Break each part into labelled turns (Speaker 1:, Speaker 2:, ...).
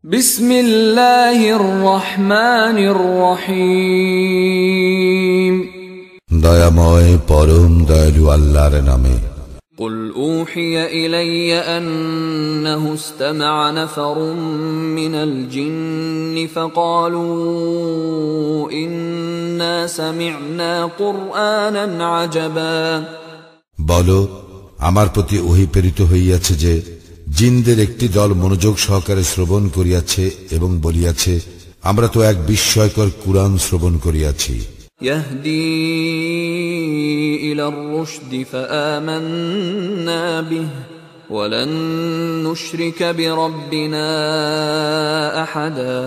Speaker 1: বিসমিল্লাহির রহমানির রহিম।
Speaker 2: দয়াময় পরম দয়ালু আল্লাহর নামে।
Speaker 1: قل أوحي إلي أنه استمع نفر من الجن فقالوا إنا سمعنا قرآنا عجبا।
Speaker 2: বলো, আমার প্রতি ওহী প্রেরিত হইয়াছে যে জিনদের একটি দল মনোযোগ সহকারে শ্রবণ করিয়াছে এবং বলিয়াছে, আমরা তো এক বিস্ময়কর কুরআন শ্রবণ করিয়াছি।
Speaker 1: يهدي إلى الرشد فآمنا به ولن نشرك بربنا أحدا।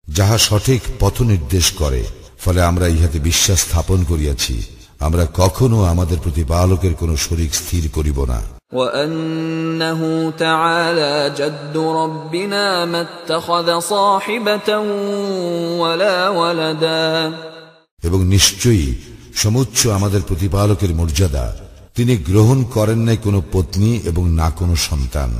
Speaker 2: যাহা সঠিক পথ নির্দেশ করে, ফলে আমরা ইহাতে বিশ্বাস স্থাপন করিয়াছি, আমরা কখনো আমাদের প্রতিপালকের কোন শরীক স্থির করিব না।
Speaker 1: وأنه تعالى جد ربنا ما اتخذ صاحبة ولا ولدا।
Speaker 2: এবং নিশ্চয়ই সমুচ্চ আমাদের প্রতিপালকের মর্যাদা, তিনি গ্রহণ করেন নাই কোনো পত্নী এবং না কোনো সন্তান।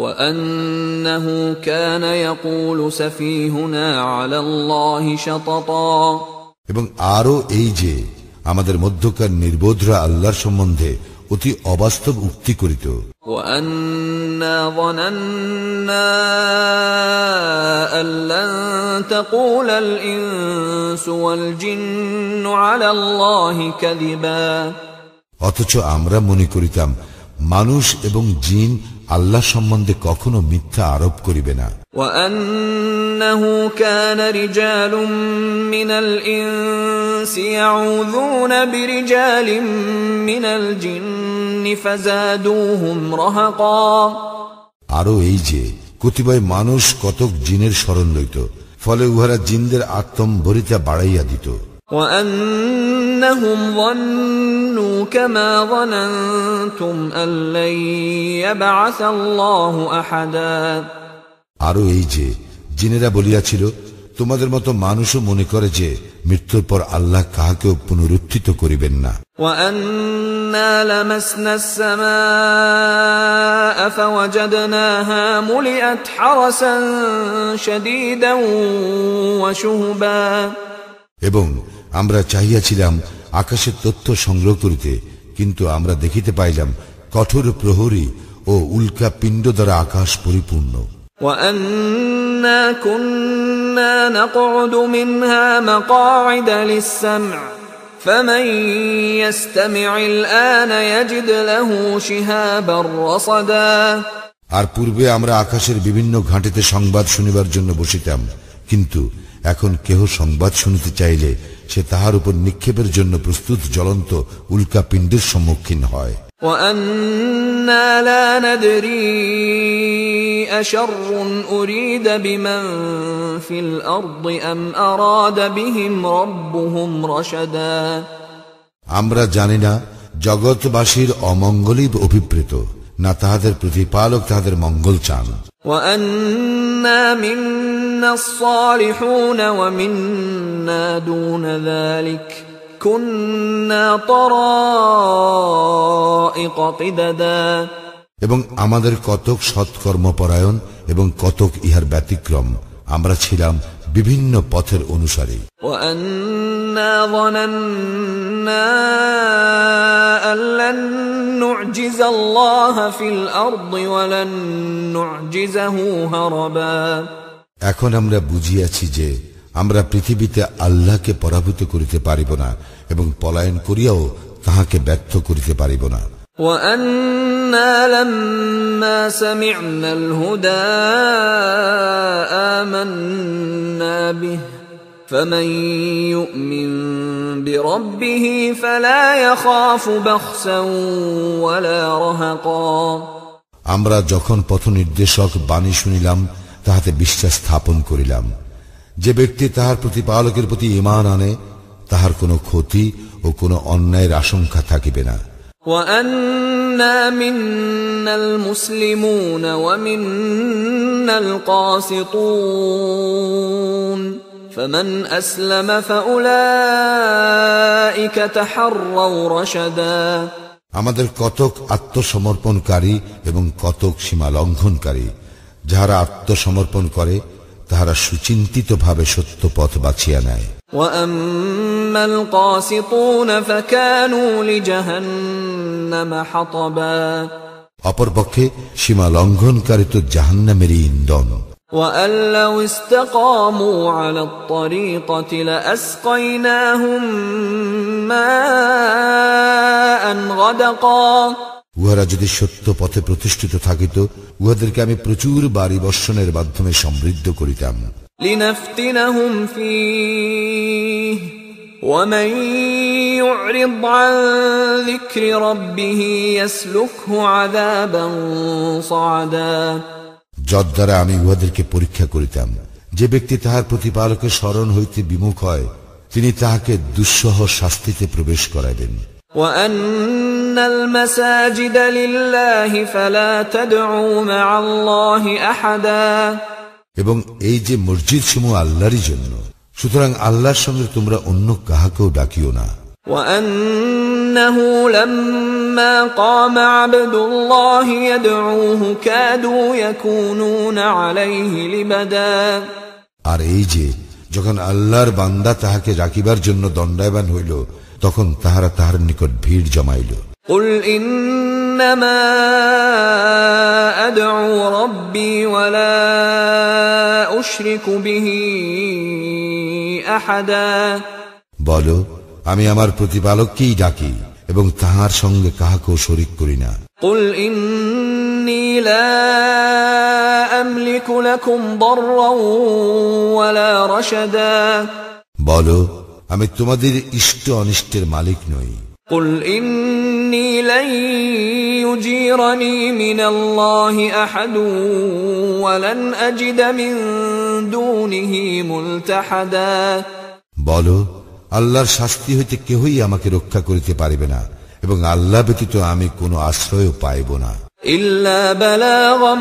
Speaker 1: وأنه كان يقول سفيهنا على الله شططا।
Speaker 2: এবং আরো এই যে আমাদের মধ্যকার নির্বোধরা আল্লাহর সম্বন্ধে অতি অবাস্তব উক্তি করিত।
Speaker 1: وأنا ظننا أن لن تقول الإنس والجن على الله كذبا।
Speaker 2: অথচ আমরা মনে করিতাম মানুষ এবং জিন আল্লাহ সম্বন্ধে কখনো মিথ্যা আরোপ করিবে না।
Speaker 1: وأنه كان رجال من الإنس يعوذون برجال من الجن فزادوهم رهقا।
Speaker 2: আরো এই যে কতিপয় মানুষ কতক জিনের শরণ লইত, ফলে উহারা জিনদের আত্মম্ভরিতা বাড়াইয়া দিত।
Speaker 1: وأنهم ظنوا كما ظننتم أن لن يبعث الله أحدا।
Speaker 2: আরো এই যে জিনেরা বলিয়াছিল, তোমাদের মতো মানুষও মনে করে যে মৃত্যুর পর আল্লাহ কাহাকেও পুনরুত্থিত করিবেন না।
Speaker 1: وأنا لمسنا السماء فوجدناها ملئت حرسا شديدا وشهبا।
Speaker 2: এবং আমরা চাহিয়াছিলাম আকাশের তথ্য সংগ্রহ করিতে, কিন্তু আমরা দেখিতে পাইলাম কঠোর প্রহরী ও উল্কা পিণ্ড দ্বারা আকাশ পরিপূর্ণ।
Speaker 1: وأنا كنا نقعد منها مقاعد للسمع فمن يستمع الآن يجد له شهابا رصدا।
Speaker 2: আর পূর্বে আমরা আকাশের বিভিন্ন ঘাঁটিতে সংবাদ শুনিবার জন্য বসিতাম, কিন্তু এখন কেহ সংবাদ শুনিতে চাইলে সে তাহার উপর নিক্ষেপের জন্য প্রস্তুত জ্বলন্ত উল্কা পিণ্ডের সম্মুখীন হয়।
Speaker 1: وأنا لا ندري أشر أريد بمن في الأرض أم أراد بهم ربهم رشدا।
Speaker 2: আমরা জানি না জগৎবাসীর অমঙ্গলই অভিপ্রেত, না তাহাদের প্রতিপালক তাহাদের মঙ্গল চান।
Speaker 1: وأنا منا الصالحون ومنا دون ذلك كنا طرائق قددا।
Speaker 2: এবং আমাদের কতক সৎকর্মপরায়ণ এবং কতক ইহার ব্যতিক্রম, আমরা ছিলাম বিভিন্ন পথের অনুসারী।
Speaker 1: وأنا ظننا أن لن نعجز الله في الأرض ولن نعجزه هربا।
Speaker 2: এখন আমরা বুঝিয়াছি যে আমরা পৃথিবীতে আল্লাহকে পরাভূত করিতে পারিব না এবং পলায়ন করিয়াও তাহাকে ব্যর্থ করিতে পারিব না।
Speaker 1: وأنا لما سمعنا الهدى آمنا به فمن يؤمن بربه فلا يخاف بخسا ولا رهقا।
Speaker 2: আমরা যখন পথ নির্দেশক বাণী শুনিলাম, তাহাতে বিশ্বাস স্থাপন করিলাম। যে ব্যক্তি তাহার প্রতিপালকের প্রতি ঈমান আনে, তাহার কোনো ক্ষতি ও কোনো অন্যায়ের আশঙ্কা থাকিবে না।
Speaker 1: وأنا منا المسلمون ومنا القاسطون فمن أسلم فأولئك تحروا رشدا।
Speaker 2: আমাদের কতক আত্মসমর্পণকারী এবং কতক সীমা লঙ্ঘনকারী, যাহারা আত্মসমর্পণ করে তাহারা সুচিন্তিতভাবে সত্য পথ বাছিয়া নেয়।
Speaker 1: وأما القاسطون فكانوا لجهنم حطبا
Speaker 2: অপরপক্ষে সীমা লঙ্ঘনকারী তো জাহান্নামেরই ইন্ধন।
Speaker 1: وأن لو استقاموا على الطريقة لأسقيناهم ماء غدقا
Speaker 2: উহারা যদি সত্য পথে প্রতিষ্ঠিত থাকিত, উহাদেরকে আমি প্রচুর বাড়ি বর্ষণের মাধ্যমে সমৃদ্ধ করিতাম।
Speaker 1: لنفتنهم فيه ومن يعرض عن ذكر ربه يسلكه عذابا صعدا
Speaker 2: যদ্বারা আমি উহাদেরকে পরীক্ষা করিতাম। যে ব্যক্তি তাহার প্রতিপালকের স্মরণ হইতে বিমুখ হয়, তিনি তাহাকে দুঃসহ শাস্তিতে প্রবেশ করাইবেন।
Speaker 1: وأن المساجد لله فلا تدعوا مع الله أحدا
Speaker 2: এবং এই যে মসজিদ সমূহ আল্লাহরই জন্য, সুতরাং আল্লাহর সঙ্গে তোমরা অন্য কাহাকেও ডাকিও না।
Speaker 1: وأنه لما قام عبد الله يدعوه كادوا يكونون عليه لبدا
Speaker 2: আর এই যে যখন আল্লাহর বান্দা তাহাকে রাখিবার জন্য দণ্ডায়মান হইল, তখন তাহারা তাহার নিকট ভিড় জমাইল।
Speaker 1: قل إنما أدعو ربي ولا أشرك به أحدا
Speaker 2: বলো, আমি আমার প্রতিপালককেই ডাকি এবং তাহার সঙ্গে কাহাকেও শরীক করি না।
Speaker 1: قل إني لا أملك لكم ضرا ولا رشدا
Speaker 2: বলো, আমি তোমাদের ইষ্ট অনিষ্টের মালিক নই।
Speaker 1: قل إني لن يجيرني من الله أحد ولن أجد من دونه ملتحدا
Speaker 2: বলো, আল্লাহর শাস্তি হইতে কেহই আমাকে রক্ষা করিতে পারিবে না এবং আল্লাহ ব্যতীত আমি কোনো আশ্রয় পাইব না।
Speaker 1: إلا بلاغا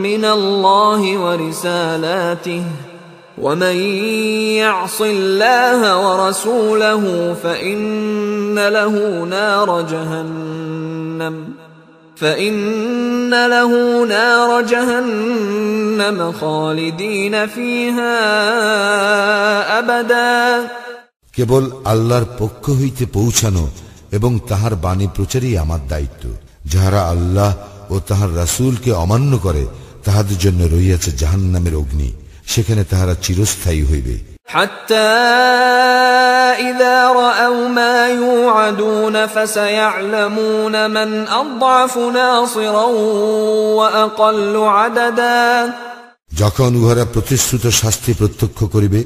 Speaker 1: من الله ورسالاته ومن يعص الله ورسوله فإن له نار جهنم خالدين فيها أبدا
Speaker 2: কেবল আল্লাহর পক্ষ হইতে পৌঁছানো এবং তাহার বাণী প্রচারই আমার দায়িত্ব। যাহারা আল্লাহ ও তাহার রাসূলকে অমান্য করে, তাহাদের জন্য রহিয়াছে জাহান্নামের অগ্নি, সেখানে তাহারা চিরস্থায়ী হইবে।
Speaker 1: حتى إذا رأوا ما يوعدون فسيعلمون من أضعف ناصرا وأقل عددا
Speaker 2: যখন উহারা প্রতিশ্রুত শাস্তি প্রত্যক্ষ করিবে,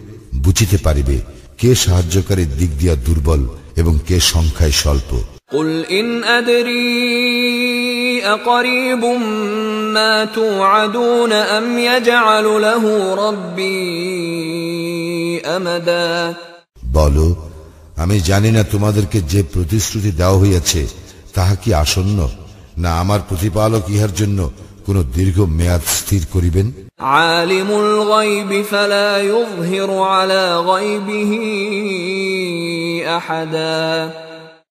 Speaker 2: বুঝিতে পারিবে কে সাহায্যকারীর দিক দিয়া দুর্বল এবং কে সংখ্যায় স্বল্প।
Speaker 1: قل إن أدري أقريب ما توعدون أم يجعل له ربي أمدا
Speaker 2: বলো, আমি জানি না তোমাদেরকে যে প্রতিশ্রুতি দেওয়া হইয়াছে তাহা কি আসন্ন, না আমার প্রতিপালক ইহার জন্য কোন দীর্ঘ মেয়াদ স্থির করিবেন।
Speaker 1: عالم الغيب فلا يظهر على غيبه أحدا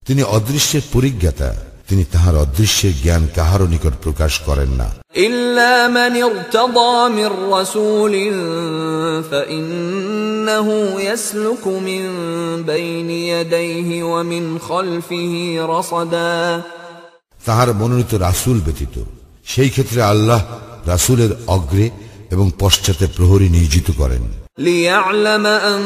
Speaker 2: তিনি অদৃশ্যের পরিজ্ঞাতা, তিনি তাহার অদৃশ্যের জ্ঞান কাহারও নিকট প্রকাশ করেন না।
Speaker 1: إلا من ارتضى من رسول فإنه يسلك من بين يديه ومن خلفه رصدا
Speaker 2: তাহার মনোনীত রাসূল ব্যতীত সেই ক্ষেত্রে আল্লাহ রাসূলের অগ্রে এবং পশ্চাতে প্রহরী নিয়োজিত করেন।
Speaker 1: ليعلم أن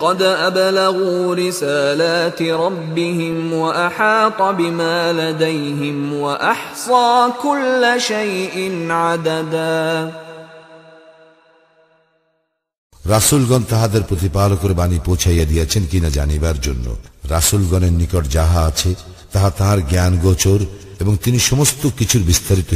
Speaker 1: قد أبلغوا رسالات ربهم وأحاط بما لديهم وأحصى كل شيء عددا
Speaker 2: রাসূলগণ তাহাদের প্রতিপালকের বাণী পৌঁছাইয়া দিয়াছেন কিনা জানিবার জন্য। রাসূলগণের নিকট যাহা আছে তাহা তাহার জ্ঞান গোচর এবং তিনি সমস্ত কিছুর বিস্তারিত